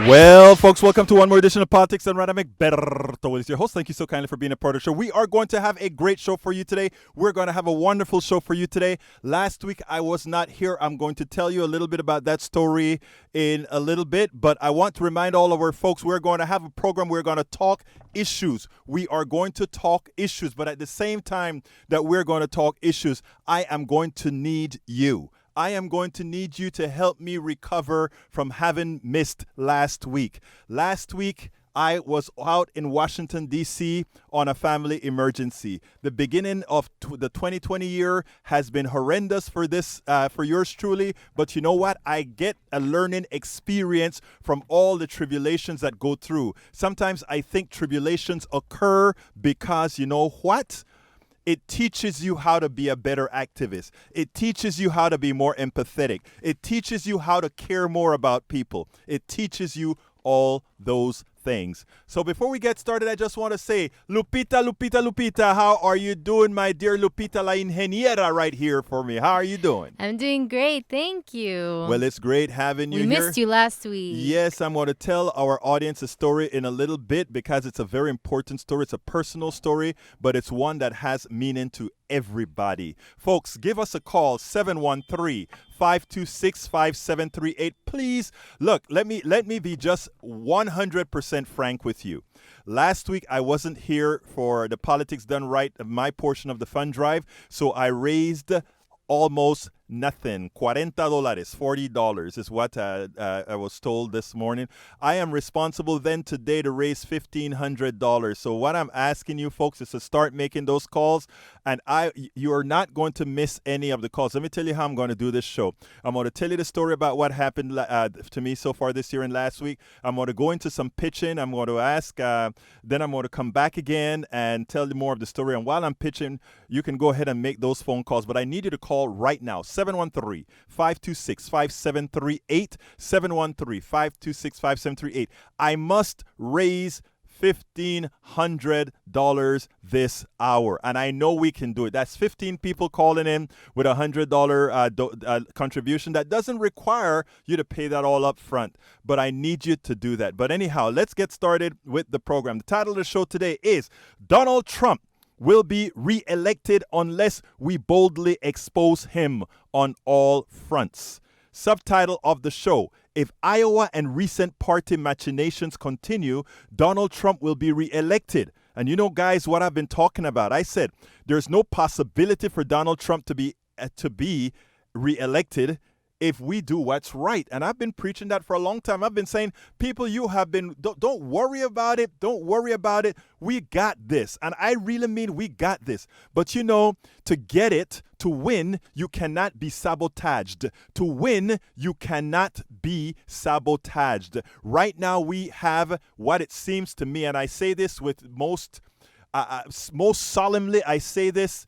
Well, folks, welcome to one more edition of Politics and Random. Berto is your host. Thank you so kindly for being a part of the show. We are going to have a great show for you today. We're going to have a wonderful show for you today. Last week, I was not here. I'm going to tell you a little bit about that story in a little bit, but I want to remind all of our folks, we're going to have a program. We're going to talk issues. We are going to talk issues, but at the same time that we're going to talk issues, I am going to need you. I am going to need you to help me recover from having missed last week. Last week, I was out in Washington, D.C. on a family emergency. The beginning of the 2020 year has been horrendous for yours truly. But you know what? I get a learning experience from all the tribulations that go through. Sometimes I think tribulations occur because, you know what? It teaches you how to be a better activist. It teaches you how to be more empathetic. It teaches you how to care more about people. It teaches you all those things. So before we get started, I just want to say, Lupita, how are you doing, my dear Lupita La Ingeniera right here for me? How are you doing? I'm doing great, thank you. Well, it's great having you here. We here. missed you last week. Yes, I'm going to tell our audience a story in a little bit because it's a very important story. It's a personal story, but it's one that has meaning to everybody. Folks, give us a call, 713-526-5738. Please, look, let me be just 100% frank with you. Last week, I wasn't here for the Politics Done Right, my portion of the fund drive, so I raised almost nothing. $40, $40 is what I was told this morning. I am responsible then today to raise $1,500. So what I'm asking you folks is to start making those calls, and you are not going to miss any of the calls. Let me tell you how I'm going to do this show. I'm going to tell you the story about what happened to me so far this year and last week. I'm going to go into some pitching. I'm going to ask, then I'm going to come back again and tell you more of the story. And while I'm pitching, you can go ahead and make those phone calls, but I need you to call right now. 713-526-5738, 713-526-5738. I must raise $1,500 this hour, and I know we can do it. That's 15 people calling in with a $100 contribution. That doesn't require you to pay that all up front, but I need you to do that. But anyhow, let's get started with the program. The title of the show today is Donald Trump will be reelected unless we boldly expose him on all fronts. Subtitle of the show: If Iowa and recent party machinations continue, Donald Trump will be reelected. And you know, guys, what I've been talking about. I said there's no possibility for Donald Trump to be reelected if we do what's right. And I've been preaching that for a long time. I've been saying, people, you have been, don't worry about it. Don't worry about it. We got this. And I really mean we got this. But you know, to get it, to win, you cannot be sabotaged. To win, you cannot be sabotaged. Right now, we have what it seems to me, and I say this with most solemnly, I say this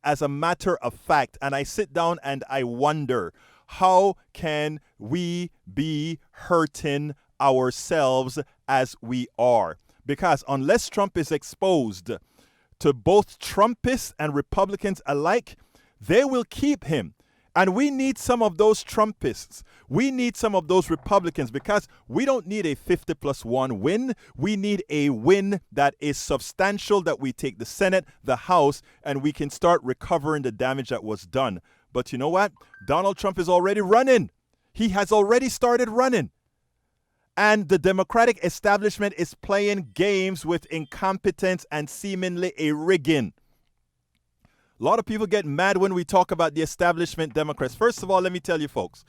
as a matter of fact, and I sit down and I wonder, how can we be hurting ourselves as we are? Because unless Trump is exposed to both Trumpists and Republicans alike, they will keep him. And we need some of those Trumpists. We need some of those Republicans, because we don't need a 50+1 win. We need a win that is substantial, that we take the Senate, the House, and we can start recovering the damage that was done. But you know what? Donald Trump is already running. He has already started running. And the Democratic establishment is playing games with incompetence and seemingly a rigging. A lot of people get mad when we talk about the establishment Democrats. First of all, let me tell you folks,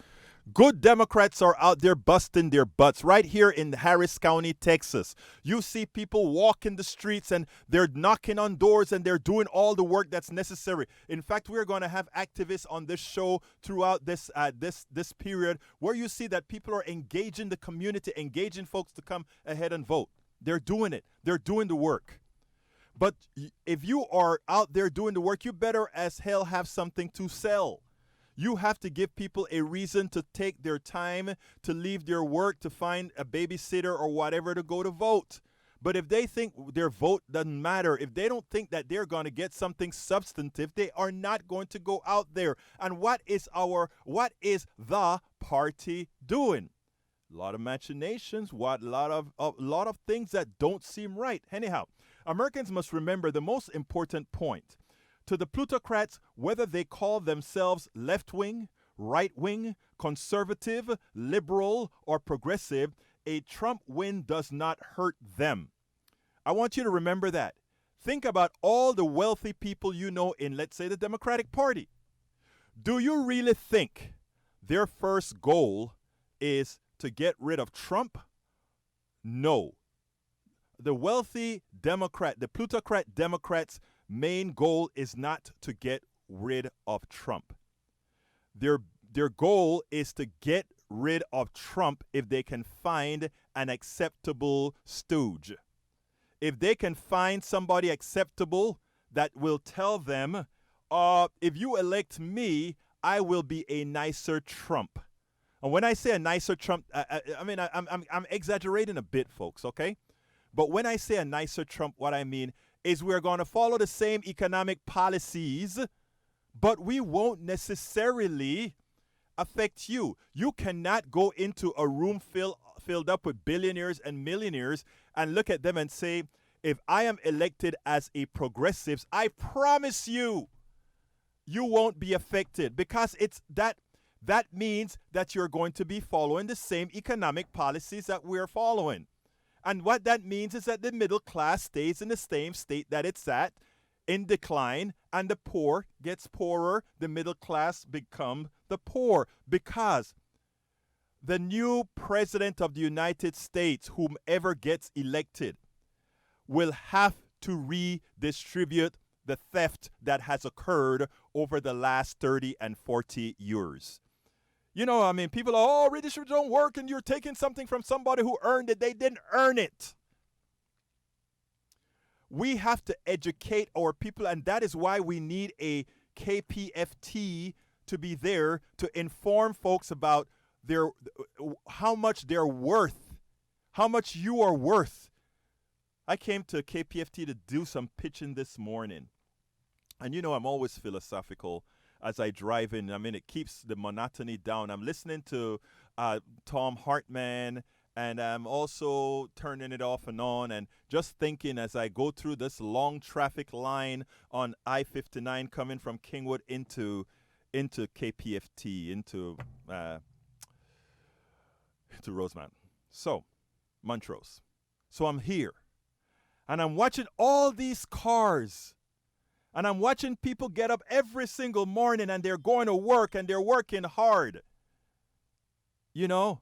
good Democrats are out there busting their butts. Right here in Harris County, Texas, you see people walking the streets and they're knocking on doors and they're doing all the work that's necessary. In fact, we're going to have activists on this show throughout this period where you see that people are engaging the community, engaging folks to come ahead and vote. They're doing it. They're doing the work. But if you are out there doing the work, you better as hell have something to sell. You have to give people a reason to take their time, to leave their work, to find a babysitter or whatever to go to vote. But if they think their vote doesn't matter, if they don't think that they're going to get something substantive, they are not going to go out there. And what is the party doing? A lot of machinations, a lot of things that don't seem right. Anyhow, Americans must remember the most important point. To the plutocrats, whether they call themselves left-wing, right-wing, conservative, liberal, or progressive, a Trump win does not hurt them. I want you to remember that. Think about all the wealthy people you know in, let's say, the Democratic Party. Do you really think their first goal is to get rid of Trump? No. The wealthy Democrat, the plutocrat Democrats' main goal is not to get rid of Trump. Their goal is to get rid of Trump if they can find an acceptable stooge. If they can find somebody acceptable that will tell them, if you elect me, I will be a nicer Trump. And when I say a nicer Trump, I'm exaggerating a bit, folks, okay? But when I say a nicer Trump, what I mean is we're going to follow the same economic policies, but we won't necessarily affect you. You cannot go into a room filled up with billionaires and millionaires and look at them and say, if I am elected as a progressive, I promise you, you won't be affected, because it's that means that you're going to be following the same economic policies that we're following. And what that means is that the middle class stays in the same state that it's at, in decline, and the poor gets poorer, the middle class become the poor, because the new president of the United States, whomever gets elected, will have to redistribute the theft that has occurred over the last 30 and 40 years. You know, I mean, people are, redistribution don't work and you're taking something from somebody who earned it. They didn't earn it. We have to educate our people, and that is why we need a KPFT to be there to inform folks about how much they're worth, how much you are worth. I came to KPFT to do some pitching this morning. And you know, I'm always philosophical as I drive in. I mean, it keeps the monotony down. I'm listening to Tom Hartman, and I'm also turning it off and on and just thinking as I go through this long traffic line on I-59 coming from Kingwood into KPFT, into Rosemount. So, Montrose. So I'm here. And I'm watching all these cars. And I'm watching people get up every single morning and they're going to work and they're working hard. You know?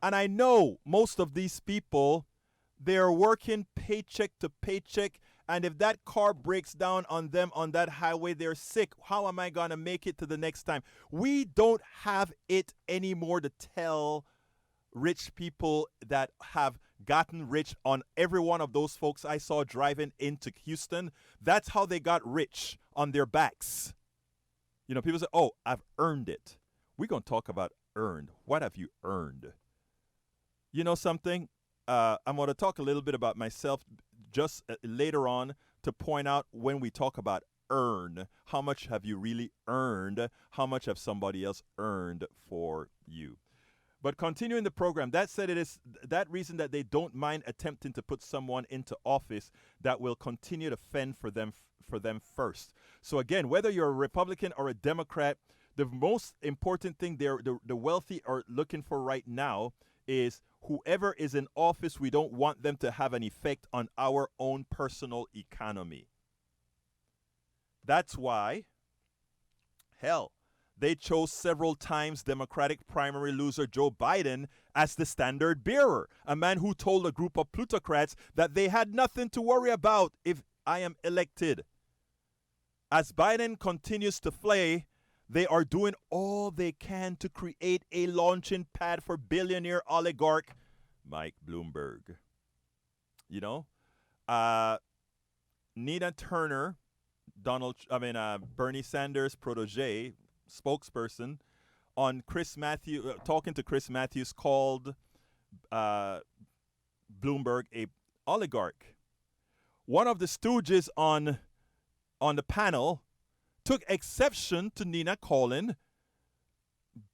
And I know most of these people, they're working paycheck to paycheck. And if that car breaks down on them on that highway, they're sick. How am I going to make it to the next time? We don't have it anymore to tell rich people that have gotten rich on every one of those folks I saw driving into Houston. That's how they got rich, on their backs. You know, people say, oh, I've earned it. We're going to talk about earned. What have you earned? You know something? I'm going to talk a little bit about myself just later on to point out when we talk about earn, how much have you really earned? How much have somebody else earned for you? But continuing the program, that said, it is that reason that they don't mind attempting to put someone into office that will continue to fend for them first. So again, whether you're a Republican or a Democrat, the most important thing the wealthy are looking for right now is whoever is in office, we don't want them to have an effect on our own personal economy. That's why, hell, they chose several times Democratic primary loser Joe Biden as the standard bearer, a man who told a group of plutocrats that they had nothing to worry about if I am elected. As Biden continues to flay, they are doing all they can to create a launching pad for billionaire oligarch Mike Bloomberg. You know, Nina Turner, Bernie Sanders' protege, spokesperson, on talking to Chris Matthews, called Bloomberg a oligarch. One of the stooges on the panel took exception to Nina calling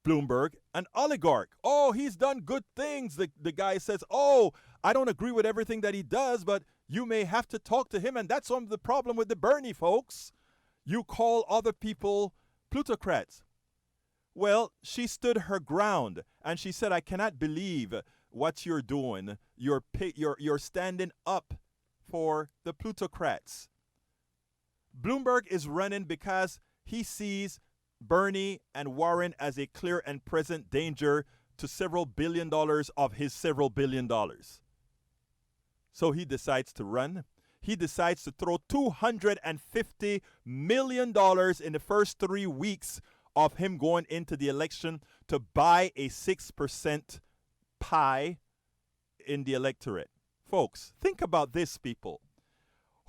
Bloomberg an oligarch. Oh, he's done good things. The guy says, oh, I don't agree with everything that he does, but you may have to talk to him. And that's some of the problem with the Bernie folks. You call other people plutocrats. Well, she stood her ground and she said, I cannot believe what you're doing. You're standing up for the plutocrats. Bloomberg is running because he sees Bernie and Warren as a clear and present danger to several $billion of his several $billion. So he decides to run. He decides to throw $250 million in the first 3 weeks of him going into the election to buy a 6% pie in the electorate. Folks, think about this, people.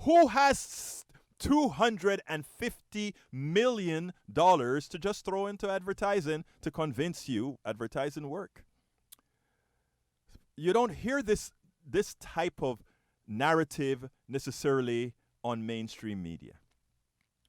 Who has $250 million to just throw into advertising to convince you advertising work? You don't hear this type of narrative necessarily on mainstream media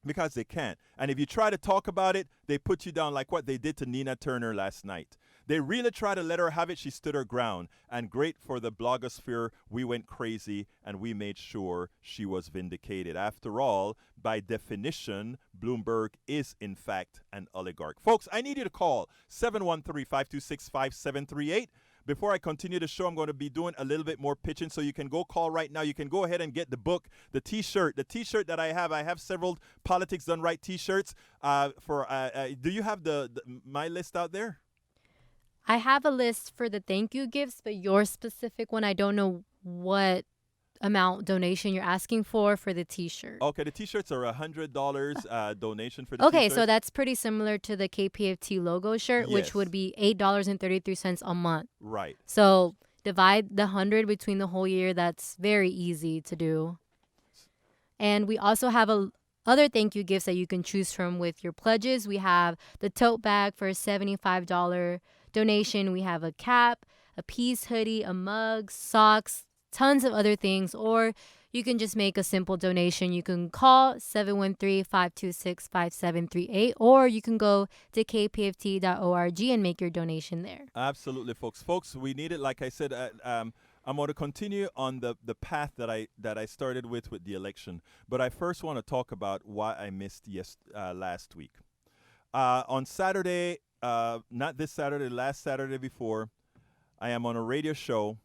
because they can't. And if you try to talk about it, they put you down like what they did to Nina Turner last night. They really tried to let her have it. She stood her ground. And great for the blogosphere, we went crazy and we made sure she was vindicated. After all, by definition, Bloomberg is in fact an oligarch. Folks, I need you to call 713-526-5738. Before I continue the show, I'm going to be doing a little bit more pitching, so you can go call right now. You can go ahead and get the book, the T-shirt. The T-shirt that I have several Politics Done Right T-shirts. Do you have my list out there? I have a list for the thank you gifts, but your specific one, I don't know what amount donation you're asking for the T-shirt. Okay, the T-shirts are $100 donation for the Okay, T-shirt. so that's pretty similar to the KPFT logo shirt, which Yes. would be $8.33 a month. Right. So divide the 100 between the whole year. That's very easy to do. And we also have other thank you gifts that you can choose from with your pledges. We have the tote bag for a $75 donation. We have a cap, a piece hoodie, a mug, socks, tons of other things. Or you can just make a simple donation. You can call 713-526-5738, or you can go to kpft.org and make your donation there. Absolutely, folks. Folks, we need it. Like I said, I'm going to continue on the path that I started with the election. But I first want to talk about why I missed last week. On Saturday, not this Saturday, last Saturday before, I am on a radio show,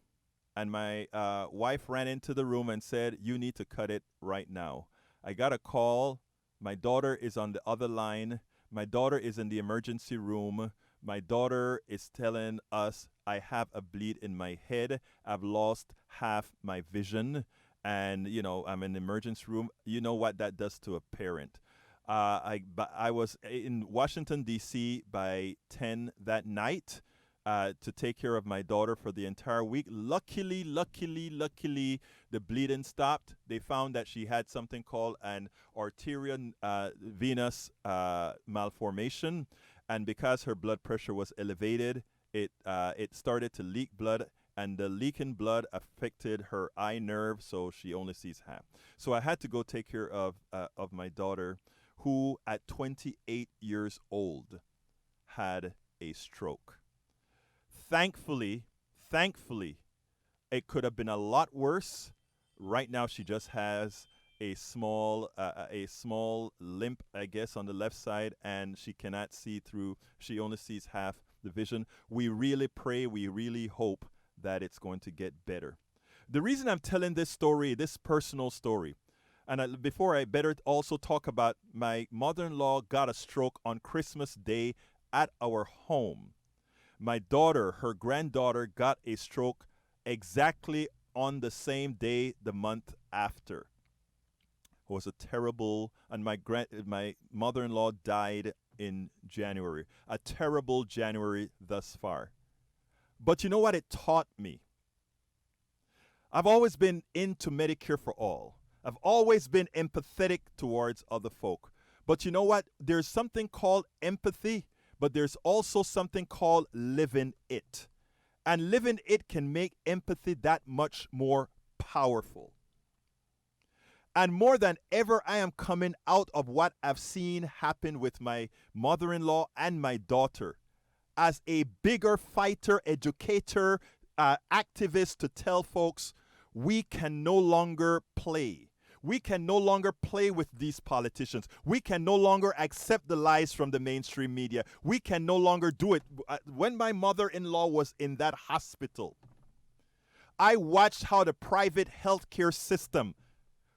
and my wife ran into the room and said, you need to cut it right now. I got a call. My daughter is on the other line. My daughter is in the emergency room. My daughter is telling us, I have a bleed in my head. I've lost half my vision. And, I'm in the emergency room. You know what that does to a parent. I was in Washington, D.C. by 10 that night to take care of my daughter for the entire week. Luckily, the bleeding stopped. They found that she had something called an arterial venous malformation. And because her blood pressure was elevated, it started to leak blood, and the leaking blood affected her eye nerve, so she only sees half. So I had to go take care of my daughter, who at 28 years old had a stroke. Thankfully, it could have been a lot worse. Right now, she just has a small limp, I guess, on the left side, and she cannot see through. She only sees half the vision. We really pray, we really hope that it's going to get better. The reason I'm telling this story, this personal story, and before I better also talk about my mother-in-law got a stroke on Christmas Day at our home. My daughter, her granddaughter, got a stroke exactly on the same day the month after. It was a terrible, and my mother-in-law died in January. A terrible January thus far. But you know what it taught me? I've always been into Medicare for all. I've always been empathetic towards other folk. But you know what? There's something called empathy, but there's also something called living it. And living it can make empathy that much more powerful. And more than ever, I am coming out of what I've seen happen with my mother-in-law and my daughter. as a bigger fighter, educator, activist to tell folks we can no longer play. We can no longer play with these politicians. We can no longer accept the lies from the mainstream media. We can no longer do it. When my mother-in-law was in that hospital, I watched how the private healthcare system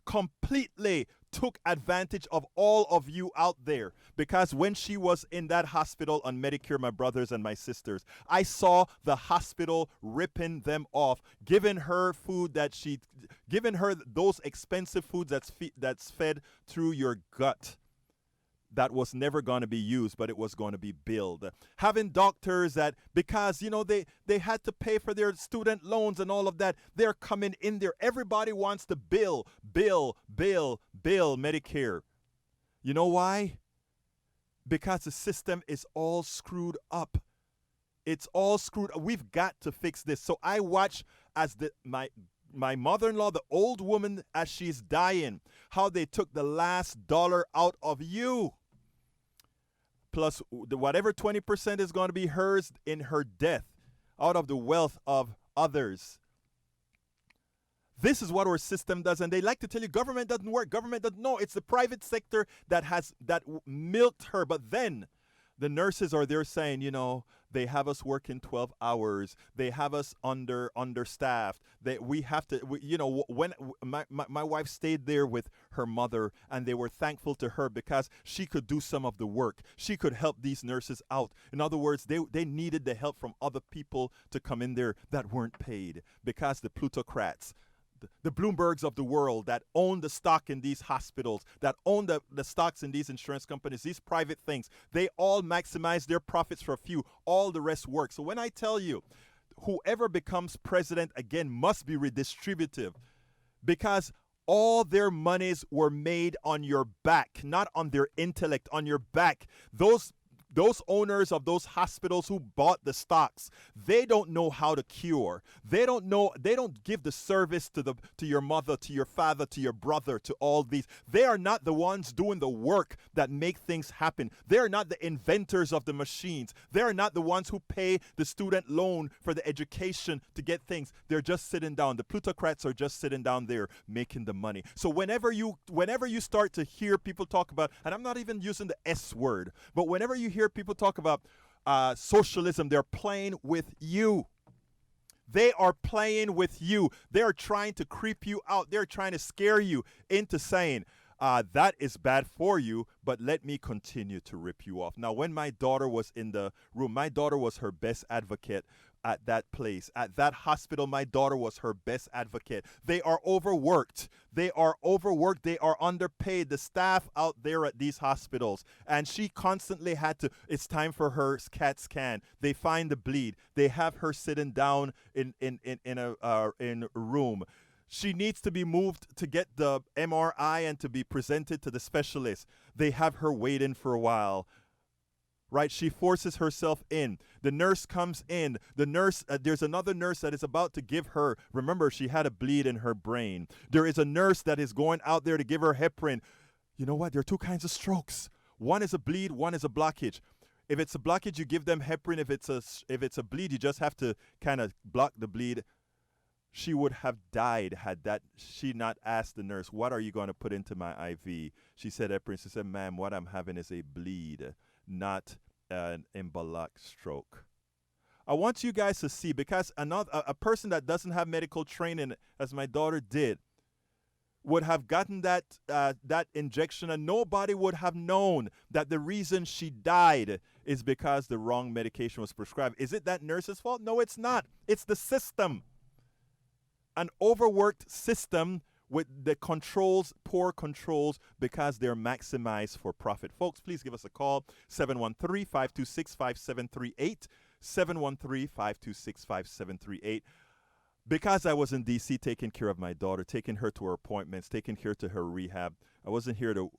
completely took advantage of all of you out there, because when she was in that hospital on Medicare, my brothers and my sisters, I saw the hospital ripping them off, giving her food giving her those expensive foods that's fed through your gut, that was never going to be used, but it was going to be billed. Having doctors that, because, they had to pay for their student loans and all of that, they're coming in there. Everybody wants to bill Medicare. You know why? Because the system is all screwed up. It's all screwed up. We've got to fix this. So I watch as my mother-in-law, the old woman, as she's dying, how they took the last dollar out of you. Plus whatever 20% is going to be hers in her death, out of the wealth of others. This is what our system does, and they like to tell you government doesn't work. Government doesn't. No, it's the private sector that milked her. But then the nurses are there saying, they have us working 12 hours. They have us understaffed. We have to, when my wife stayed there with her mother, and they were thankful to her because she could do some of the work. She could help these nurses out. In other words, they needed the help from other people to come in there that weren't paid, because the plutocrats, the Bloombergs of the world that own the stock in these hospitals, that own the stocks in these insurance companies, these private things, they all maximize their profits for a few. All the rest work. So when I tell you, whoever becomes president again must be redistributive, because all their monies were made on your back, not on their intellect, on your back. Those owners of those hospitals who bought the stocks, they don't know how to cure. They don't give the service to your mother, to your father, to your brother, to all these. They are not the ones doing the work that make things happen. They are not the inventors of the machines. They are not the ones who pay the student loan for the education to get things. They're just sitting down. The plutocrats are just sitting down there making the money. So whenever you start to hear people talk about, and I'm not even using the S word, but whenever you hear people talk about socialism, they're playing with you. They are playing with you. They are trying to creep you out. They're trying to scare you into saying, that is bad for you, but let me continue to rip you off. Now, when my daughter was in the room, my daughter was her best advocate at that place. At that hospital, my daughter was her best advocate. They are overworked. They are underpaid, the staff out there at these hospitals. And she constantly had to, it's time for her CAT scan. They find the bleed. They have her sitting down in a room. She needs to be moved to get the MRI and to be presented to the specialist. They have her waiting for a while. Right? She forces herself in. The nurse comes in. The nurse, there's another nurse that is about to give her, remember, she had a bleed in her brain. There is a nurse that is going out there to give her heparin. You know what? There are two kinds of strokes. One is a bleed, one is a blockage. If it's a blockage, you give them heparin. If it's a bleed, you just have to kind of block the bleed. She would have died had she not asked the nurse, what are you going to put into my IV? She said heparin. She said, ma'am, what I'm having is a bleed, not an embolic stroke. I want you guys to see, because a person that doesn't have medical training, as my daughter did, would have gotten that injection, and nobody would have known that the reason she died is because the wrong medication was prescribed. Is it that nurse's fault? No, it's not. It's the system. An overworked system with the poor controls, because they're maximized for profit. Folks, please give us a call, 713-526-5738, 713-526-5738. Because I was in D.C. taking care of my daughter, taking her to her appointments, taking her to her rehab, I wasn't here to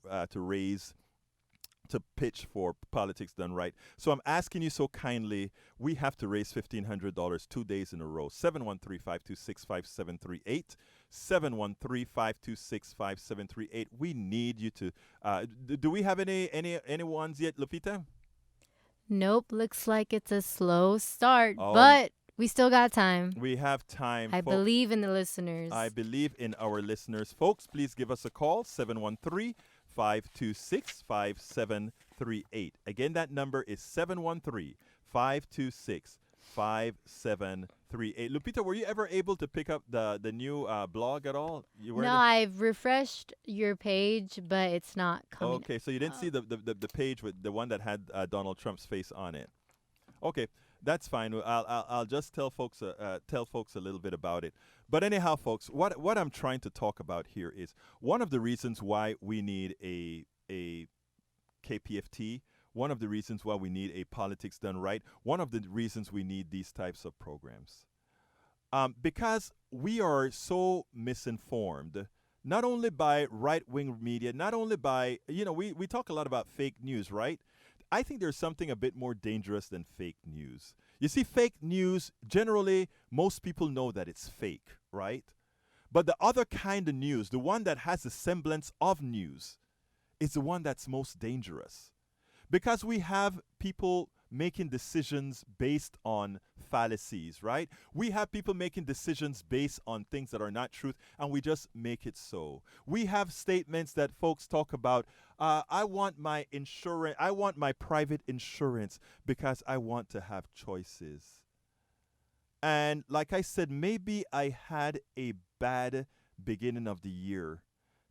pitch for politics done right. So I'm asking you so kindly, we have to raise $1,500 2 days in a row. 713-526-5738. 713-526-5738. We need you to. Do we have any ones yet, Lupita? Nope, looks like it's a slow start, Um, but we still got time. we have time, I folks. believe in the I listeners. believe in our listeners. Folks, please give us a call, 713-526-5738. Again, that number is 713-526-5738. Lupita, were you ever able to pick up the new blog at all? You No, weren't? I've refreshed your page, but it's not coming Okay, so you didn't see up. the page with the one that had Donald Trump's face on it. Okay, that's fine. I'll just tell folks a little bit about it. But anyhow, folks, what I'm trying to talk about here is one of the reasons why we need a KPFT. One of the reasons why we need a politics done right. One of the reasons we need these types of programs. Because we are so misinformed, not only by right wing media, not only by, we talk a lot about fake news, right? I think there's something a bit more dangerous than fake news. You see, fake news, generally, most people know that it's fake, right? But the other kind of news, the one that has a semblance of news, is the one that's most dangerous. Because we have people making decisions based on fallacies, right? We have people making decisions based on things that are not truth, and we just make it so. We have statements that folks talk about. I want my insurance. I want my private insurance because I want to have choices. And like I said, maybe I had a bad beginning of the year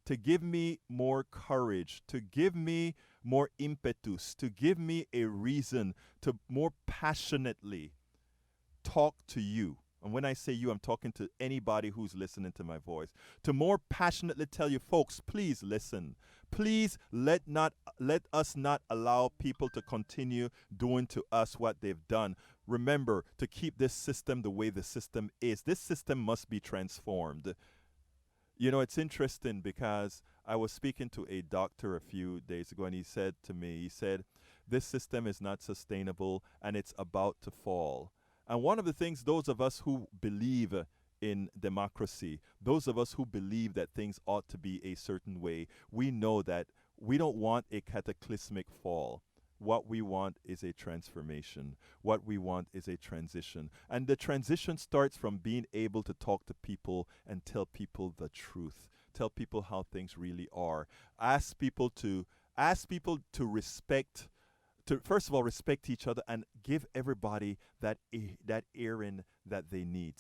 to give me more courage, to give me more impetus, to give me a reason to more passionately talk to you. And when I say you, I'm talking to anybody who's listening to my voice. To more passionately tell you, folks, please listen. Please let us not allow people to continue doing to us what they've done. Remember to keep this system the way the system is. This system must be transformed. You know, it's interesting because I was speaking to a doctor a few days ago, and he said to me, he said, this system is not sustainable and it's about to fall. And one of the things, those of us who believe in democracy, those of us who believe that things ought to be a certain way, we know that we don't want a cataclysmic fall. What we want is a transformation. What we want is a transition. And the transition starts from being able to talk to people and tell people the truth. Tell people how things really are. Ask people to respect, to first of all respect each other and give everybody that earring that they need.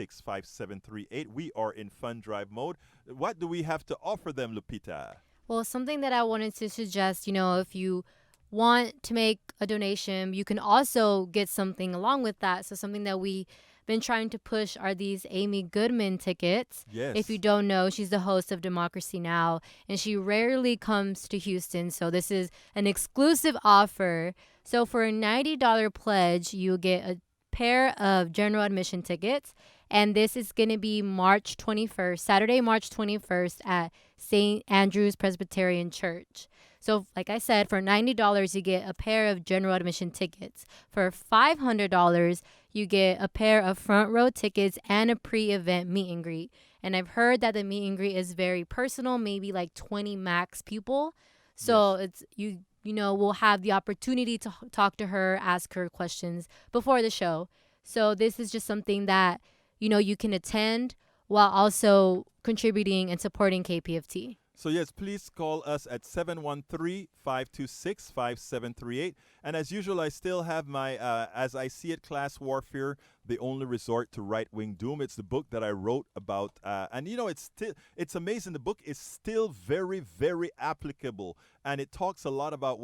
713-526-5738. We are in fund drive mode. What do we have to offer them, Lupita? Well, something that I wanted to suggest, if you want to make a donation, you can also get something along with that. So something that we've been trying to push are these Amy Goodman tickets. If you Yes. don't know, she's the host of Democracy Now! And she rarely comes to Houston. So this is an exclusive offer. So for a $90 pledge, you get a pair of general admission tickets. And this is going to be March 21st, Saturday, March 21st at St. Andrew's Presbyterian Church. So, like I said, for $90, you get a pair of general admission tickets. For $500, you get a pair of front row tickets and a pre-event meet and greet. And I've heard that the meet and greet is very personal, maybe like 20 max people. So Yes. it's we'll have the opportunity to talk to her, ask her questions before the show. So this is just something that you can attend while also contributing and supporting KPFT. So, yes, please call us at 713-526-5738. And as usual, I still have my As I See It, Class Warfare, The Only Resort to Right-Wing Doom. It's the book that I wrote about. And, it's amazing. The book is still very, very applicable. And it talks a lot about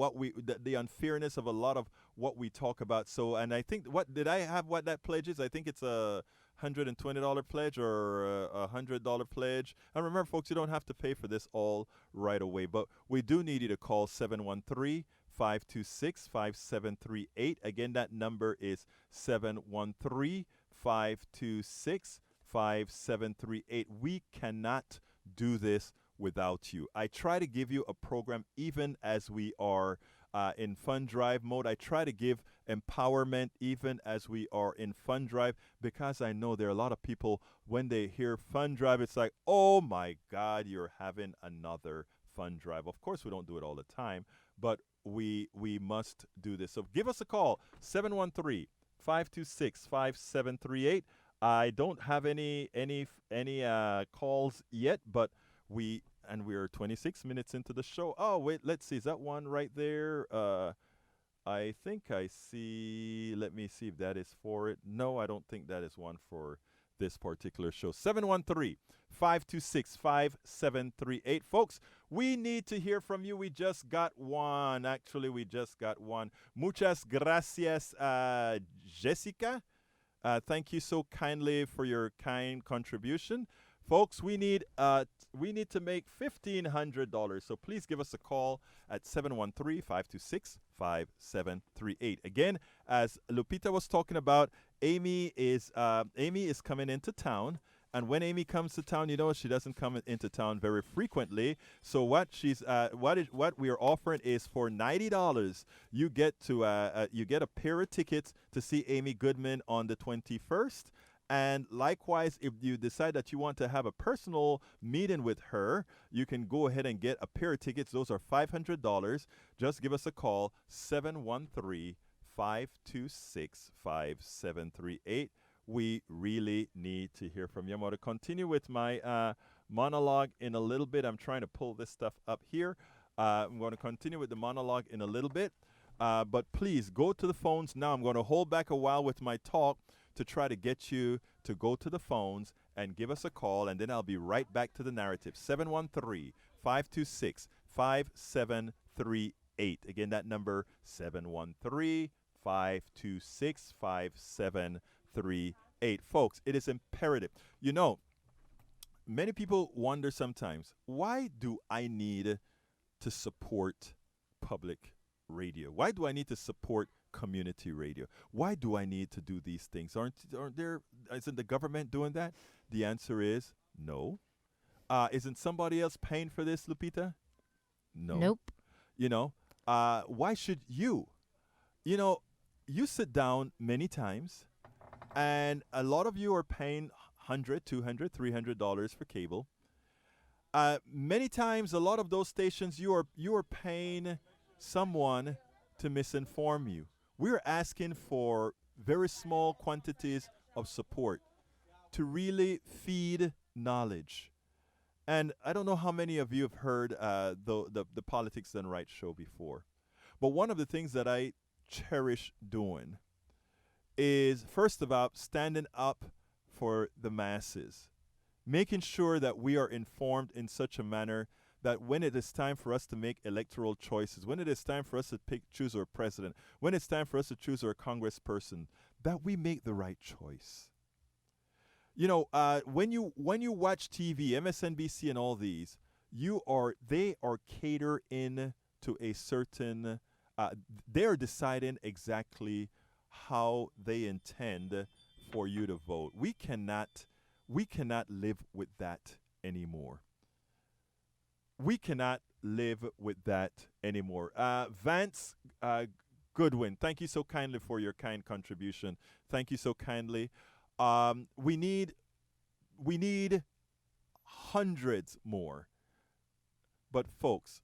the unfairness of a lot of what we talk about. So, and I think, what that pledge is? I think it's a $120 pledge or a $100 pledge. And remember, folks, you don't have to pay for this all right away, but we do need you to call 713-526-5738. Again, that number is 713-526-5738. We cannot do this without you. I try to give you a program even as we are in fund drive mode. I try to give empowerment even as we are in fund drive, because I know there are a lot of people, when they hear fund drive, it's like, oh my God, you're having another fund drive. Of course, we don't do it all the time, but we must do this. So give us a call, 713-526-5738. I don't have any calls yet, but we're 26 minutes into the show. Oh, wait, let's see. Is that one right there? I think I see. Let me see if that is for it. No, I don't think that is one for this particular show. 713-526-5738. Folks, we need to hear from you. We just got one. Actually, we just got one. Muchas gracias, Jessica. Thank you so kindly for your kind contribution. Folks, we need to make $1,500. So please give us a call at 713-526-5738. Again, as Lupita was talking about, Amy is coming into town. And when Amy comes to town, she doesn't come into town very frequently. So what we are offering is for $90, you get a pair of tickets to see Amy Goodman on the 21st. And likewise, if you decide that you want to have a personal meeting with her, you can go ahead and get a pair of tickets. Those are $500. Just give us a call, 713-526-5738. We really need to hear from you. I'm going to continue with my monologue in a little bit. I'm trying to pull this stuff up here. I'm going to continue with the monologue in a little bit. But please go to the phones now. I'm going to hold back a while with my talk to try to get you to go to the phones and give us a call, and then I'll be right back to the narrative. 713-526-5738. Again, that number, 713-526-5738. Folks, it is imperative. Many people wonder sometimes, why do I need to support public radio? Why do I need to support community radio? Why do I need to do these things? Isn't the government doing that? The answer is no. Isn't somebody else paying for this, Lupita? No. Nope. Why should you? You sit down many times, and a lot of you are paying $100, $200, $300 for cable. Many times, a lot of those stations, you are paying someone to misinform you. We're asking for very small quantities of support to really feed knowledge. And I don't know how many of you have heard the Politics Done Right show before. But one of the things that I cherish doing is, first of all, standing up for the masses, making sure that we are informed in such a manner that when it is time for us to make electoral choices, when it is time for us to choose our president, when it's time for us to choose our congressperson, that we make the right choice. When you watch TV, MSNBC and all these, they are catered in to a certain, they are deciding exactly how they intend for you to vote. We cannot live with that anymore. We cannot live with that anymore. Vance Goodwin, thank you so kindly for your kind contribution. Thank you so kindly. We need hundreds more. But folks,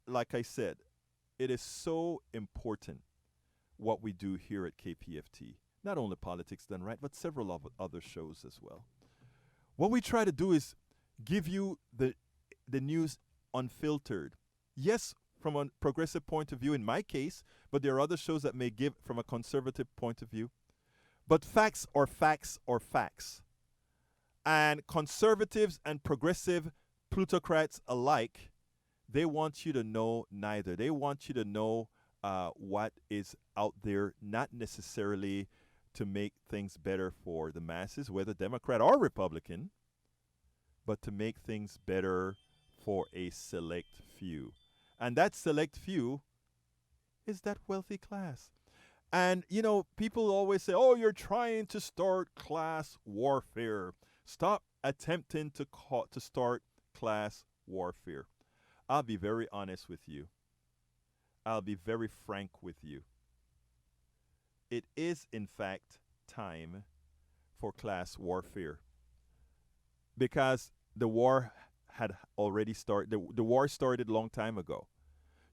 like I said, it is so important what we do here at KPFT. Not only Politics Done Right, but several other shows as well. What we try to do is give you the news unfiltered. Yes, from a progressive point of view in my case, but there are other shows that may give from a conservative point of view. But facts are facts are facts. And conservatives and progressive plutocrats alike, they want you to know neither. They want you to know what is out there, not necessarily to make things better for the masses, whether Democrat or Republican, but to make things better for a select few. And that select few is that wealthy class. And, people always say, oh, you're trying to start class warfare. Stop attempting to start class warfare. I'll be very honest with you. I'll be very frank with you. It is, in fact, time for class warfare. Because the war had already started. The war started a long time ago.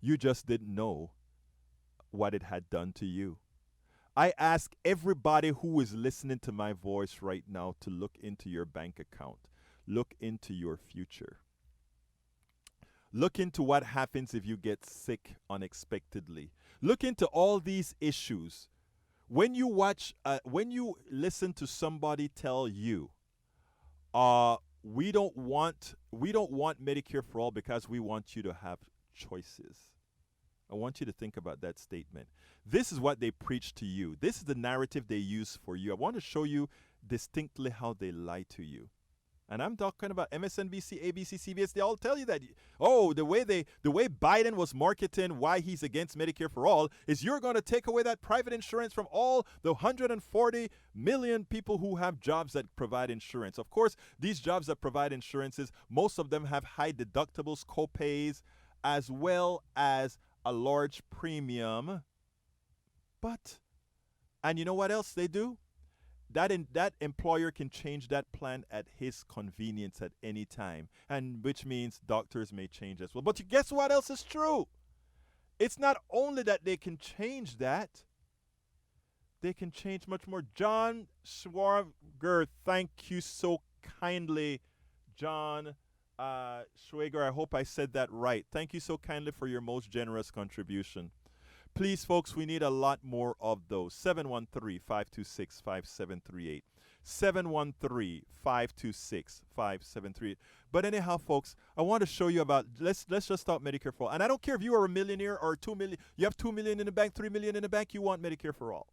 You just didn't know what it had done to you. I ask everybody who is listening to my voice right now to look into your bank account, look into your future. Look into what happens if you get sick unexpectedly. Look into all these issues. When you listen to somebody tell you, we don't want Medicare for all because we want you to have choices. I want you to think about that statement. This is what they preach to you. This is the narrative they use for you. I want to show you distinctly how they lie to you. And I'm talking about MSNBC, ABC, CBS. They all tell you that, oh, the way Biden was marketing why he's against Medicare for all is you're going to take away that private insurance from all the 140 million people who have jobs that provide insurance. Of course, these jobs that provide insurances, most of them have high deductibles, co-pays, as well as a large premium. And you know what else they do? That employer can change that plan at his convenience at any time, and which means doctors may change as well. But guess what else is true? It's not only that they can change that, they can change much more. John Schwager, thank you so kindly, John Schwager. I hope I said that right. Thank you so kindly for your most generous contribution. Please, folks, we need a lot more of those. 713-526-5738. 713-526-5738. But anyhow, folks, I want to show you about, let's just start Medicare for all. And I don't care if you are a millionaire or 2 million, you have 2 million in the bank, 3 million in the bank, you want Medicare for all.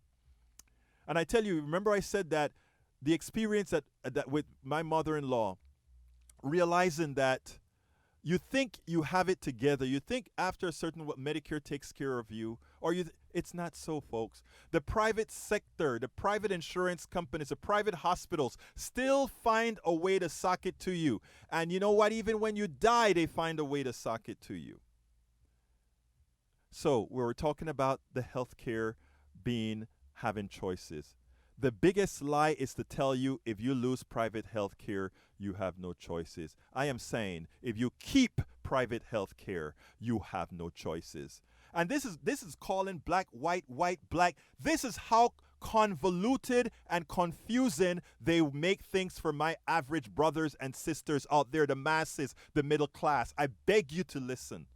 And I tell you, remember I said that the experience that with my mother-in-law, realizing that you think you have it together. You think after a certain what Medicare takes care of you, or it's not so, folks. The private sector, the private insurance companies, the private hospitals still find a way to sock it to you. And you know what? Even when you die, they find a way to sock it to you. So we were talking about the healthcare having choices. The biggest lie is to tell you if you lose private health care, you have no choices. I am saying if you keep private health care, you have no choices. And this is calling black, white, black. This is how convoluted and confusing they make things for my average brothers and sisters out there, the masses, the middle class. I beg you to listen.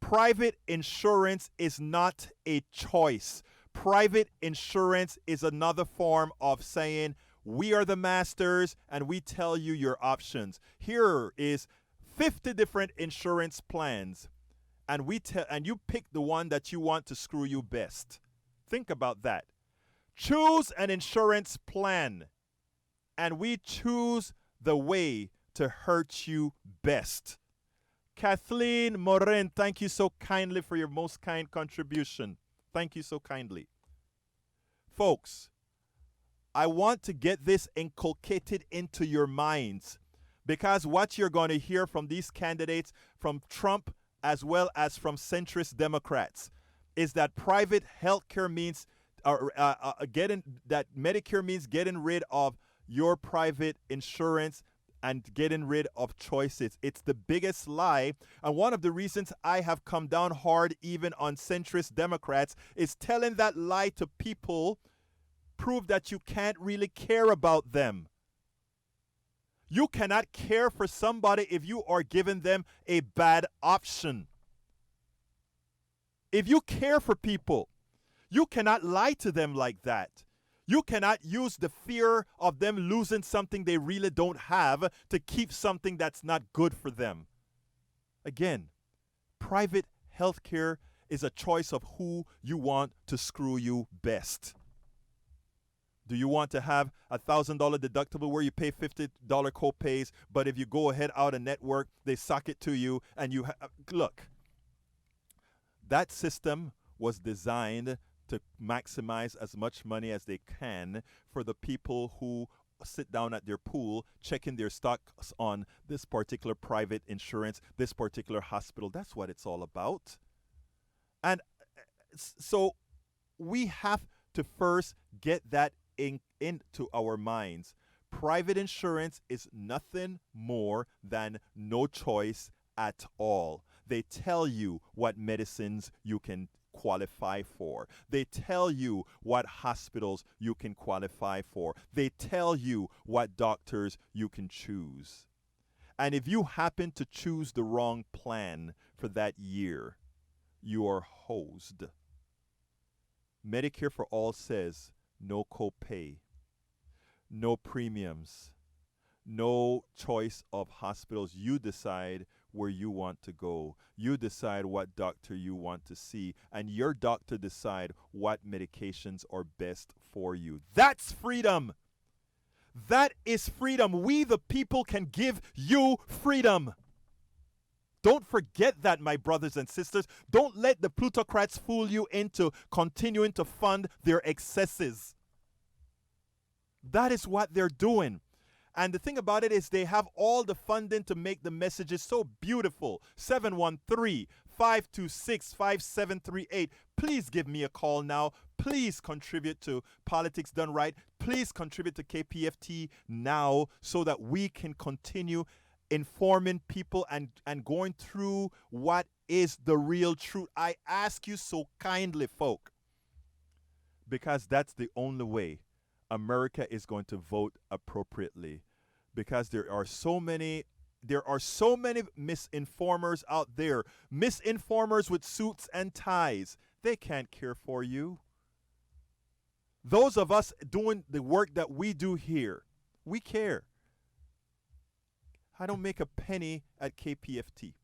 Private insurance is not a choice. Private insurance is another form of saying we are the masters and we tell you your options. Here is 50 different insurance plans, and you pick the one that you want to screw you best. Think about that. Choose an insurance plan, and we choose the way to hurt you best. Kathleen Morin, thank you so kindly for your most kind contribution. Thank you so kindly. Folks, I want to get this inculcated into your minds, because what you're going to hear from these candidates, from Trump as well as from centrist Democrats, is that private health care means that Medicare means getting rid of your private insurance and getting rid of choices. It's the biggest lie. And one of the reasons I have come down hard even on centrist Democrats is telling that lie to people prove that you can't really care about them. You cannot care for somebody if you are giving them a bad option. If you care for people, you cannot lie to them like that. You cannot use the fear of them losing something they really don't have to keep something that's not good for them. Again, private health care is a choice of who you want to screw you best. Do you want to have a $1,000 deductible where you pay $50 co-pays, but if you go ahead out of network, they sock it to you and look, that system was designed to maximize as much money as they can for the people who sit down at their pool checking their stocks on this particular private insurance, this particular hospital. That's what it's all about. And so we have to first get that into our minds. Private insurance is nothing more than no choice at all. They tell you what medicines you can qualify for. They tell you what hospitals you can qualify for. They tell you what doctors you can choose. And if you happen to choose the wrong plan for that year, you are hosed. Medicare for All says no copay, no premiums, no choice of hospitals. You decide where you want to go. You decide what doctor you want to see, and your doctor decide what medications are best for you. That's freedom. That is freedom. We the people can give you freedom. Don't forget that, my brothers and sisters. Don't let the plutocrats fool you into continuing to fund their excesses. That is what they're doing. And the thing about it is they have all the funding to make the messages so beautiful. 713-526-5738. Please give me a call now. Please contribute to Politics Done Right. Please contribute to KPFT now so that we can continue informing people and going through what is the real truth. I ask you so kindly, folk, because that's the only way America is going to vote appropriately, because there are so many misinformers out there, misinformers with suits and ties. They can't care for you. Those of us doing the work that we do here, we care. I don't make a penny at KPFT.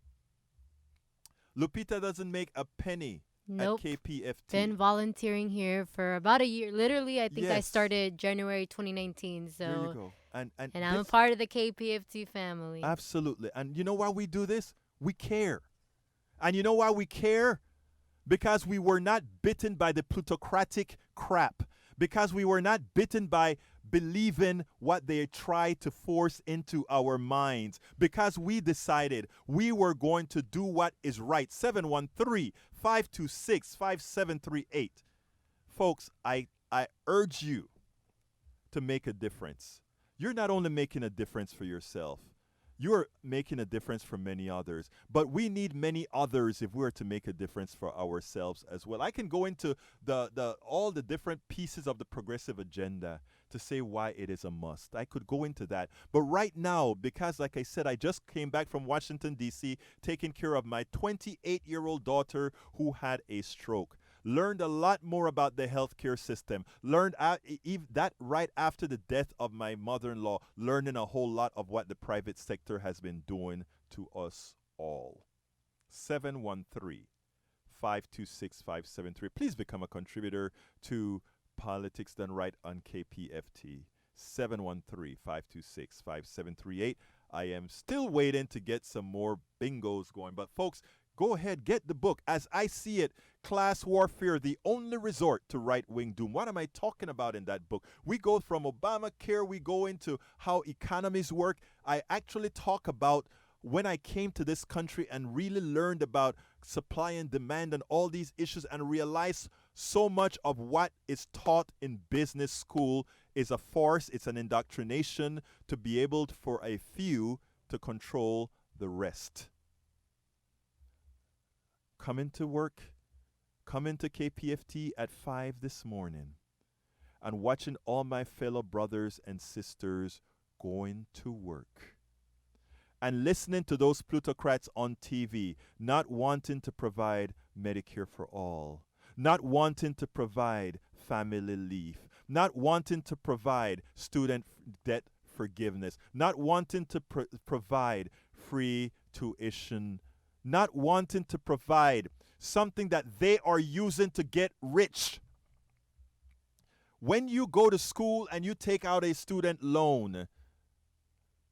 Lupita doesn't make a penny Nope. at KPFT. Been volunteering here for about a year. Literally, I think I Yes. started January 2019. There you So, go. And and I'm a part of the KPFT family. Absolutely. And you know why we do this? We care. And you know why we care? Because we were not bitten by the plutocratic crap. Because we were not bitten by believing what they tried to force into our minds. Because we decided we were going to do what is right. 713-526-5738. Folks, I urge you to make a difference. You're not only making a difference for yourself, you're making a difference for many others. But we need many others if we're to make a difference for ourselves as well. I can go into all the different pieces of the progressive agenda to say why it is a must. I could go into that. But right now, because like I said, I just came back from Washington, D.C., taking care of my 28-year-old daughter who had a stroke. Learned a lot more about the healthcare system. Learned that right after the death of my mother-in-law, learning a whole lot of what the private sector has been doing to us all. 713-526-573. Please become a contributor to Politics Done Right on KPFT. 713-526-5738. I am still waiting to get some more bingos going. But folks, go ahead, get the book. As I see it, Class Warfare, the Only Resort to Right-Wing Doom. What am I talking about in that book? We go from Obamacare, we go into how economies work. I actually talk about when I came to this country and really learned about supply and demand and all these issues and realized so much of what is taught in business school is a farce. It's an indoctrination to be able for a few to control the rest. Come into work, come into KPFT at 5 this morning and watching all my fellow brothers and sisters going to work and listening to those plutocrats on TV not wanting to provide Medicare for all, not wanting to provide family leave, not wanting to provide student debt forgiveness, not wanting to provide free tuition, not wanting to provide something that they are using to get rich. When you go to school and you take out a student loan,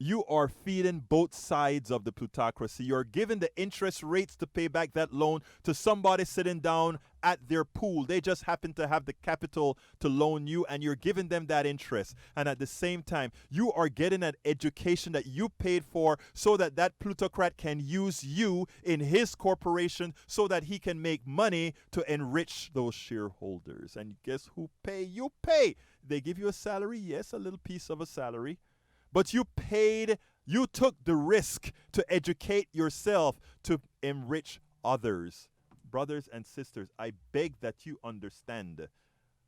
you are feeding both sides of the plutocracy. You're giving the interest rates to pay back that loan to somebody sitting down at their pool. They just happen to have the capital to loan you, and you're giving them that interest. And at the same time, you are getting an education that you paid for so that that plutocrat can use you in his corporation so that he can make money to enrich those shareholders. And guess who pay? You pay. They give you a salary, yes, a little piece of a salary. But you paid You took the risk to educate yourself to enrich others. Brothers and sisters, I beg that you understand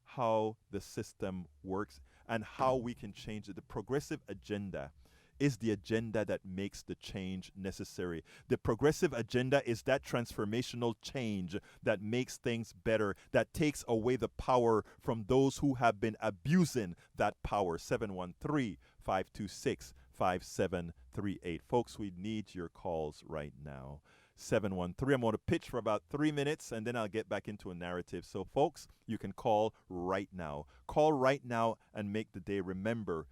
how the system works and how we can change it. The progressive agenda is the agenda that makes the change necessary. The progressive agenda is that transformational change that makes things better, that takes away the power from those who have been abusing that power. 713-526-5738. Folks, we need your calls right now. 713. I'm going to pitch for about 3 minutes and then I'll get back into a narrative. So, folks, you can call right now. Call right now and make the day. Remember,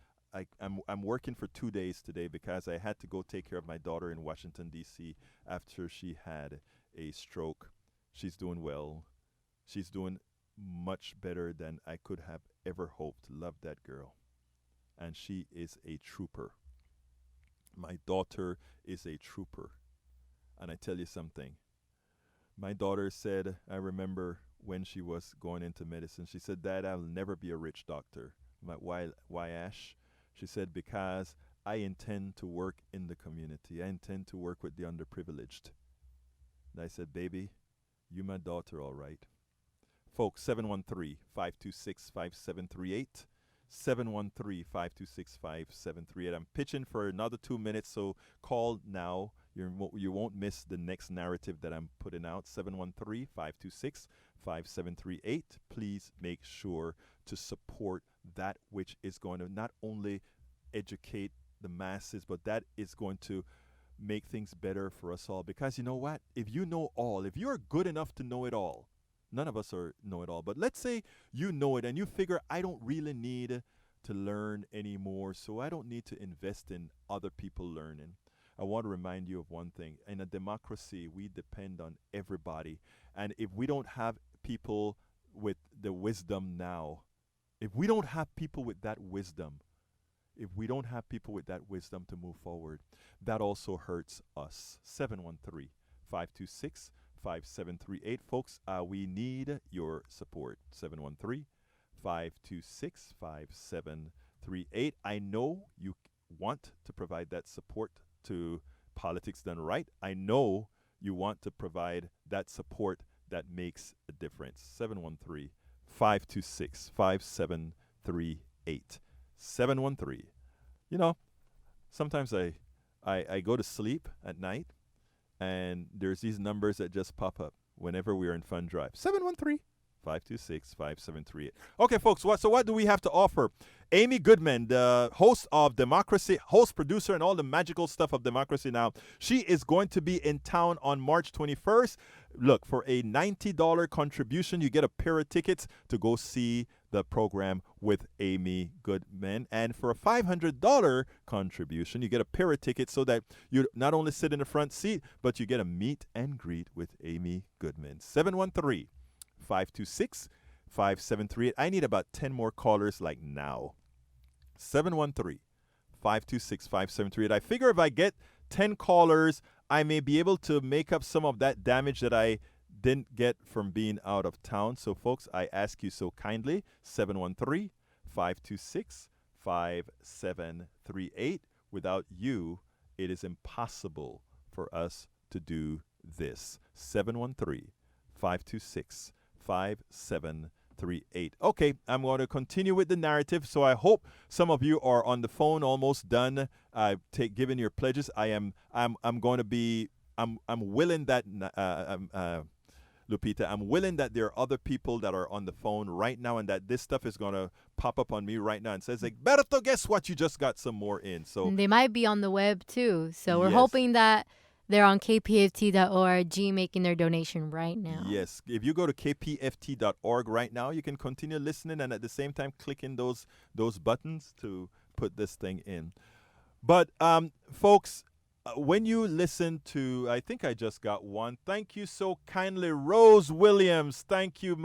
I'm working for 2 days today because I had to go take care of my daughter in Washington, D.C. after she had a stroke. She's doing well. She's doing much better than I could have ever hoped. Love that girl. And she is a trooper. My daughter is a trooper. And I tell you something. My daughter said, I remember when she was going into medicine, she said, Dad, I'll never be a rich doctor. I'm like, why, Ash? She said, because I intend to work in the community. I intend to work with the underprivileged. And I said, baby, you my daughter, all right. Folks, 713-526-5738. 713-526-5738. I'm pitching for another 2 minutes, so call now. You won't miss the next narrative that I'm putting out. 713-526-5738. Please make sure to support that which is going to not only educate the masses, but that is going to make things better for us all. Because you know what? If you know all, if you're good enough to know it all, none of us are know it all, but let's say you know it and you figure, I don't really need to learn anymore, so I don't need to invest in other people learning. I want to remind you of one thing. In a democracy, we depend on everybody. And if we don't have people with the wisdom now, if we don't have people with that wisdom, if we don't have people with that wisdom to move forward, that also hurts us. 713-526-5738. Folks, we need your support. 713-526-5738. I know you want to provide that support to Politics Done Right. I know you want to provide that support that makes a difference. 713-526-5738. 713. You know, sometimes I go to sleep at night and there's these numbers that just pop up whenever we are in Fund Drive. 713-526-5738. Okay, folks, what do we have to offer? Amy Goodman, the host of Democracy, host, producer, and all the magical stuff of Democracy Now!, she is going to be in town on March 21st. Look, for a $90 contribution, you get a pair of tickets to go see the program with Amy Goodman. And for a $500 contribution, you get a pair of tickets so that you not only sit in the front seat, but you get a meet and greet with Amy Goodman. 713-526-5738. I need about 10 more callers like now. 713-526-5738. I figure if I get 10 callers, I may be able to make up some of that damage that I didn't get from being out of town. So, folks, I ask you so kindly, 713-526-5738. Without you, it is impossible for us to do this. 713-526-5738. Okay, I'm going to continue with the narrative. So I hope some of you are on the phone, almost done. Given your pledges. I'm going to be. I'm willing that. Lupita, I'm willing that there are other people that are on the phone right now, and that this stuff is going to pop up on me right now and says, like, Berto, guess what? You just got some more in. So they might be on the web too. So we're yes. hoping that they're on kpft.org making their donation right now. Yes. If you go to kpft.org right now, you can continue listening and at the same time clicking those buttons to put this thing in. But, folks, when you listen to, I think I just got one. Thank you so kindly, Rose Williams. Thank you.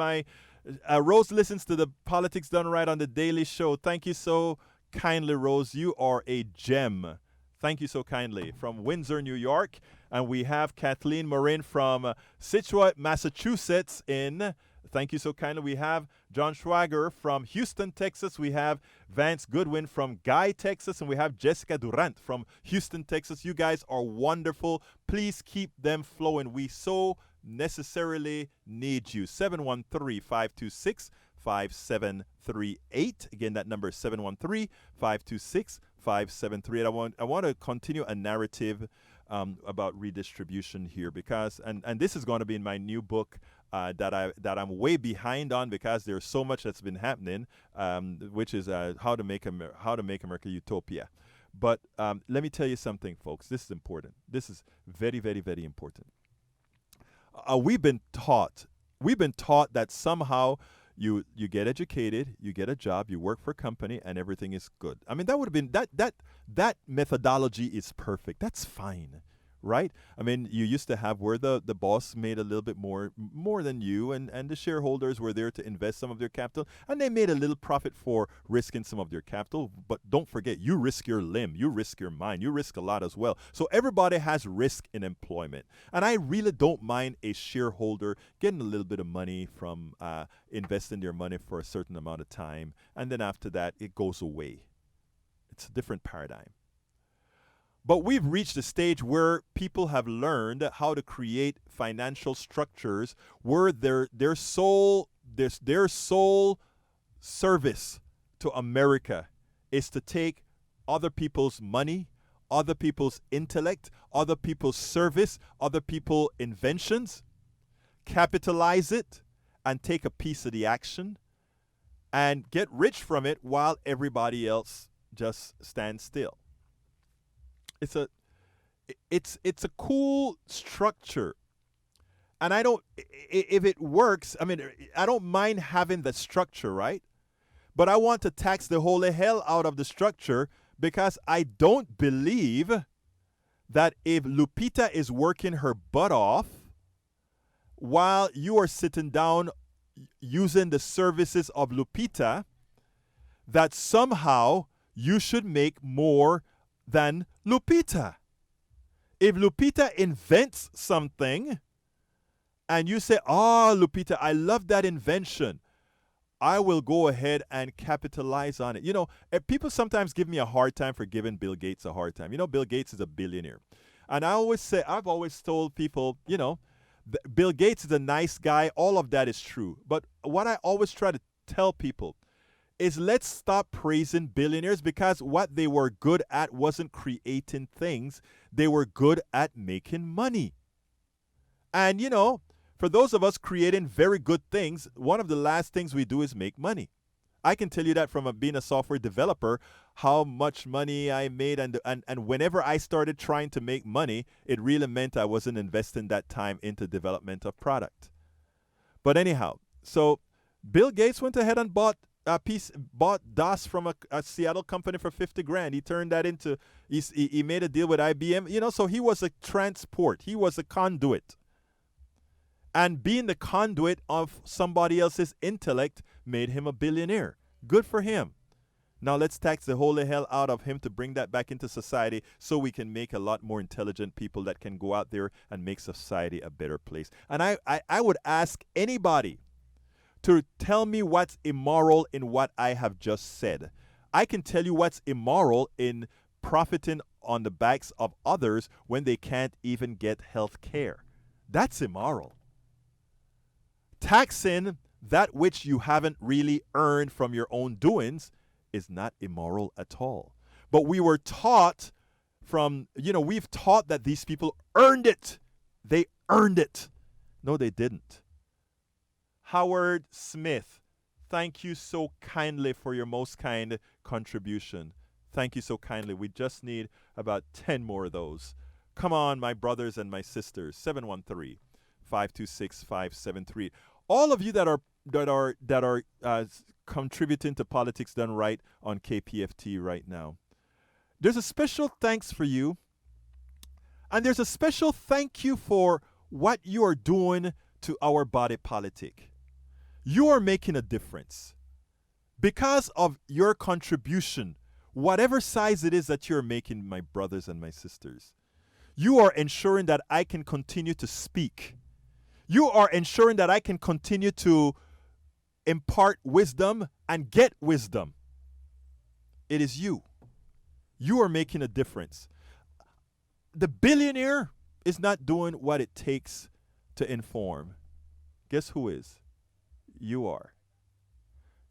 Rose listens to the Politics Done Right on the Daily Show. Thank you so kindly, Rose. You are a gem. Thank you so kindly. From Windsor, New York. And we have Kathleen Marin from Scituate, Massachusetts in Thank you so kindly. We have John Schwager from Houston, Texas. We have Vance Goodwin from Guy, Texas. And we have Jessica Durant from Houston, Texas. You guys are wonderful. Please keep them flowing. We so necessarily need you. 713-526-5738. Again, that number is 713-526-5738. I want to continue a narrative about redistribution here because, and this is going to be in my new book that I'm way behind on because there's so much that's been happening, which is how to make America utopia. But let me tell you something, folks. This is important. This is very, very, very important. We've been taught that somehow you get educated, you get a job, you work for a company, and everything is good. I mean, that would have been that methodology is perfect. That's fine, right? I mean, you used to have where the boss made a little bit more than you, and the shareholders were there to invest some of their capital, and they made a little profit for risking some of their capital. But don't forget, you risk your limb, you risk your mind, you risk a lot as well. So everybody has risk in employment. And I really don't mind a shareholder getting a little bit of money from investing their money for a certain amount of time, and then after that, it goes away. It's a different paradigm. But we've reached a stage where people have learned how to create financial structures where their sole service to America is to take other people's money, other people's intellect, other people's service, other people's inventions, capitalize it, and take a piece of the action and get rich from it while everybody else just stands still. It's a cool structure, and if it works, I mean, I don't mind having the structure, right? But I want to tax the holy hell out of the structure because I don't believe that if Lupita is working her butt off while you are sitting down using the services of Lupita, that somehow you should make more than Lupita. If Lupita invents something and you say, Lupita, I love that invention, I will go ahead and capitalize on it. You know, people sometimes give me a hard time for giving Bill Gates a hard time. You know, Bill Gates is a billionaire. And I've always told people, you know, Bill Gates is a nice guy. All of that is true. But what I always try to tell people is let's stop praising billionaires because what they were good at wasn't creating things. They were good at making money. And, you know, for those of us creating very good things, one of the last things we do is make money. I can tell you that from being a software developer, how much money I made. And whenever I started trying to make money, it really meant I wasn't investing that time into development of product. But anyhow, so Bill Gates went ahead and bought DOS from a Seattle company for $50,000. He turned that into, he made a deal with IBM, you know, so he was a transport. He was a conduit. And being the conduit of somebody else's intellect made him a billionaire. Good for him. Now let's tax the holy hell out of him to bring that back into society so we can make a lot more intelligent people that can go out there and make society a better place. And I would ask anybody to tell me what's immoral in what I have just said. I can tell you what's immoral in profiting on the backs of others when they can't even get health care. That's immoral. Taxing that which you haven't really earned from your own doings is not immoral at all. But we were taught we've taught that these people earned it. They earned it. No, they didn't. Howard Smith, thank you so kindly for your most kind contribution. Thank you so kindly. We just need about 10 more of those. Come on, my brothers and my sisters. 713-526-573. All of you that are contributing to Politics Done Right on KPFT right now, there's a special thanks for you, and there's a special thank you for what you are doing to our body politic. You are making a difference. Because of your contribution, whatever size it is that you're making, my brothers and my sisters, you are ensuring that I can continue to speak. You are ensuring that I can continue to impart wisdom and get wisdom. It is you. You are making a difference. The billionaire is not doing what it takes to inform. Guess who is? You are.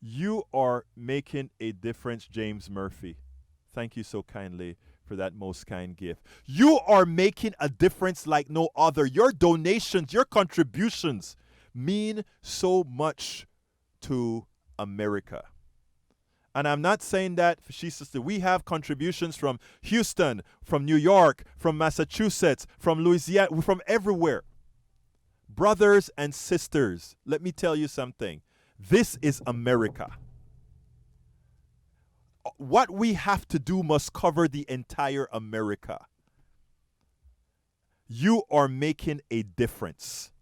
You are making a difference, James Murphy. Thank you so kindly for that most kind gift. You are making a difference like no other. Your donations, your contributions mean so much to America. And I'm not saying that she says that we have contributions from Houston, from New York, from Massachusetts, from Louisiana, from everywhere. Brothers and sisters, let me tell you something. This is America. What we have to do must cover the entire America. You are making a difference.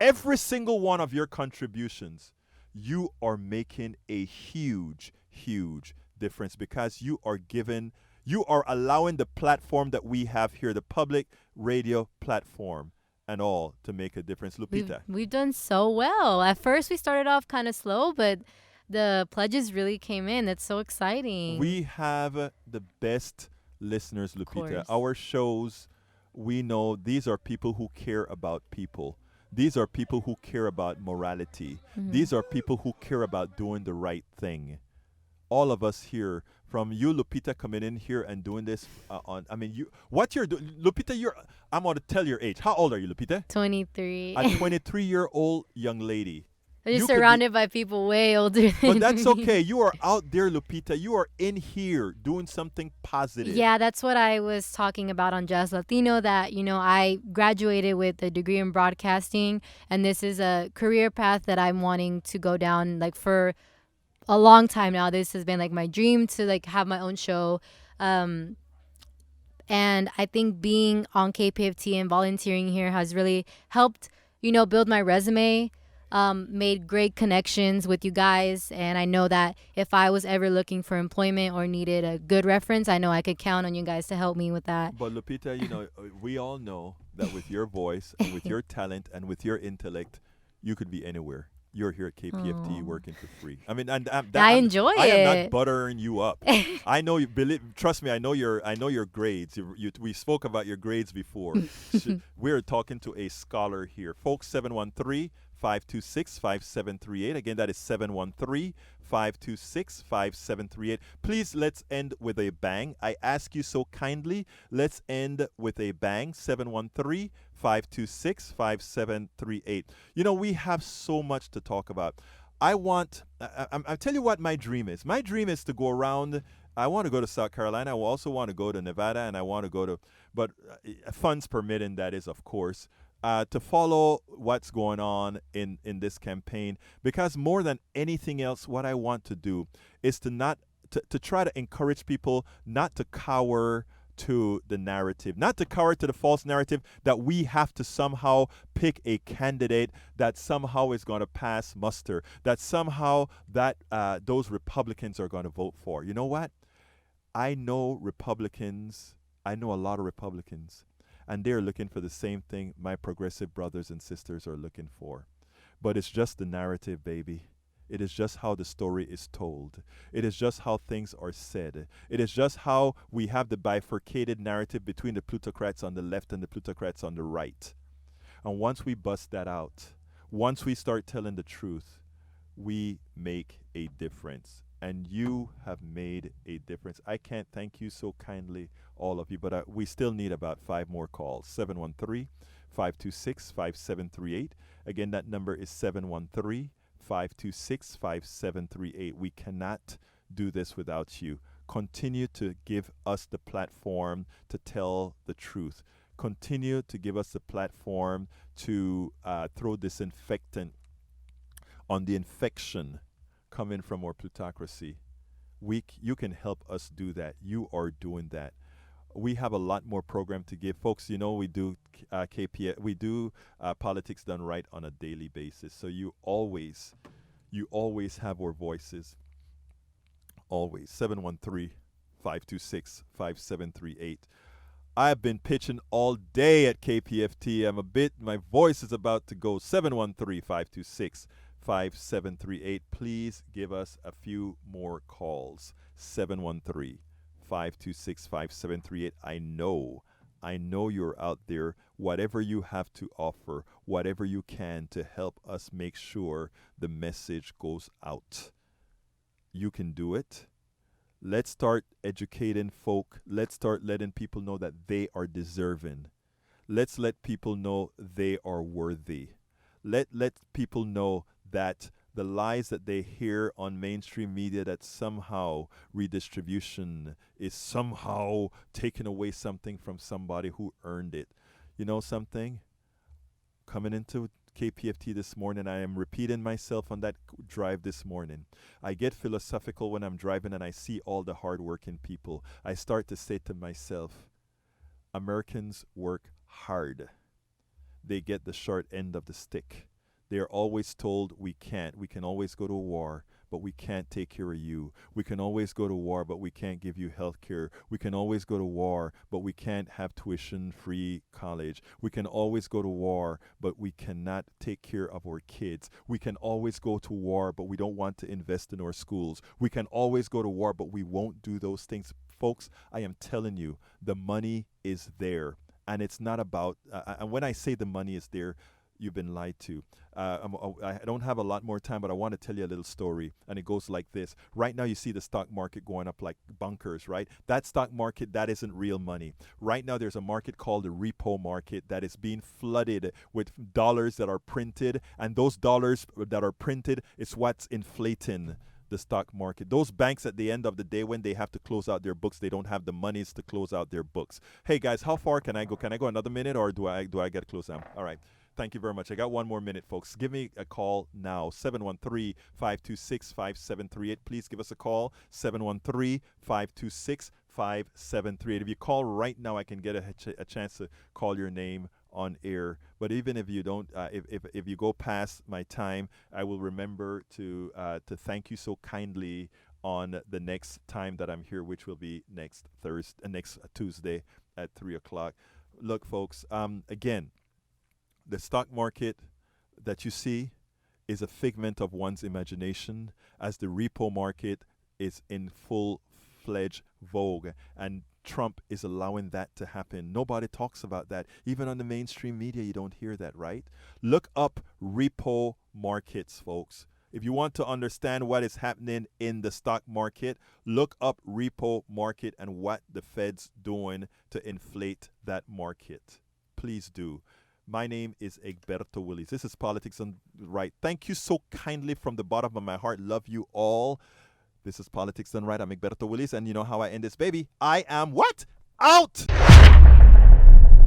Every single one of your contributions, you are making a huge, huge difference because you are allowing the platform that we have here, the public radio platform and all, to make a difference. Lupita. We've done so well. At first we started off kind of slow, but the pledges really came in. That's so exciting. We have the best listeners, Lupita. Our shows, we know these are people who care about people. These are people who care about morality. Mm-hmm. These are people who care about doing the right thing. All of us here, from you, Lupita, coming in here and doing this what you're doing, Lupita, I'm going to tell your age. How old are you, Lupita? 23. A 23-year-old young lady. I'm just surrounded by people way older than But that's me. okay. You are out there, Lupita. You are in here doing something positive. Yeah, that's what I was talking about on Jazz Latino, that, I graduated with a degree in broadcasting, and this is a career path that I'm wanting to go down, like, for a long time now. This has been, like, my dream to, like, have my own show. And I think being on KPFT and volunteering here has really helped, build my resume. Made great connections with you guys, and I know that if I was ever looking for employment or needed a good reference, I know I could count on you guys to help me with that. But Lupita, we all know that with your voice and with your talent and with your intellect, you could be anywhere. You're here at KPFT working for free. I mean, and I enjoy it. I am not buttering you up. I know you. Trust me. I know your grades. We spoke about your grades before. We're talking to a scholar here, folks. 713-526-5738. Again, that is 713-526-5738. Please, let's end with a bang. I ask you so kindly. Let's end with a bang. 713-526-5738. We have so much to talk about. I'll tell you what my dream is. My dream is to go around. I want to go to South Carolina. I also want to go to Nevada, and I want to go to, but funds permitting, that is, of course. To follow what's going on in this campaign, because more than anything else, what I want to do is to try to encourage people not to cower to the narrative, not to cower to the false narrative that we have to somehow pick a candidate that somehow is going to pass muster, that somehow that those Republicans are going to vote for. You know what? I know Republicans. I know a lot of Republicans. And they're looking for the same thing my progressive brothers and sisters are looking for. But it's just the narrative, baby. It is just how the story is told. It is just how things are said. It is just how we have the bifurcated narrative between the plutocrats on the left and the plutocrats on the right. And once we bust that out, once we start telling the truth, we make a difference. And you have made a difference. I can't thank you so kindly, all of you, but we still need about 5 more calls. 713-526-5738. Again, that number is 713-526-5738. We cannot do this without you. Continue to give us the platform to tell the truth. Continue to give us the platform to throw disinfectant on the infection coming from our plutocracy. You can help us do that. You are doing that. We have a lot more program to give, folks. We do politics done right on a daily basis. So you always have our voices. Always. 713-526-5738. I've been pitching all day at KPFT. My voice is about to go. 713-526-5738. Please give us a few more calls. 713-526-5738. I know you're out there. Whatever you have to offer, whatever you can to help us make sure the message goes out. You can do it. Let's start educating folk. Let's start letting people know that they are deserving. Let's let people know they are worthy. Let people know that the lies that they hear on mainstream media, that somehow redistribution is somehow taking away something from somebody who earned it. You know something? Coming into KPFT this morning, I am repeating myself on that drive this morning. I get philosophical when I'm driving and I see all the hardworking people. I start to say to myself, Americans work hard. They get the short end of the stick. They are always told we can't. We can always go to war, but we can't take care of you. We can always go to war, but we can't give you health care. We can always go to war, but we can't have tuition-free college. We can always go to war, but we cannot take care of our kids. We can always go to war, but we don't want to invest in our schools. We can always go to war, but we won't do those things. Folks, I am telling you, the money is there. And it's not about, and when I say the money is there, you've been lied to. I don't have a lot more time, but I want to tell you a little story, and it goes like this. Right now, you see the stock market going up like bunkers, right? That stock market, that isn't real money. Right now, there's a market called the repo market that is being flooded with dollars that are printed, and those dollars that are printed is what's inflating the stock market. Those banks at the end of the day, when they have to close out their books, they don't have the monies to close out their books. Hey guys, how far can I go? Can I go another minute, or do I get close now? All right. Thank you very much. I got one more minute, folks. Give me a call now, 713-526-5738. Please give us a call, 713-526-5738. If you call right now, I can get a chance to call your name on air. But even if you don't, if you go past my time, I will remember to thank you so kindly on the next time that I'm here, which will be next Tuesday at 3:00. Look, folks, again, the stock market that you see is a figment of one's imagination, as the repo market is in full-fledged vogue, and Trump is allowing that to happen. Nobody talks about that. Even on the mainstream media, you don't hear that, right? Look up repo markets, folks. If you want to understand what is happening in the stock market, look up repo market and what the Fed's doing to inflate that market. Please do. My name is Egberto Willis. This is Politics Done Right. Thank you so kindly from the bottom of my heart. Love you all. This is Politics Done Right. I'm Egberto Willis, and you know how I end this, baby. I am what? Out!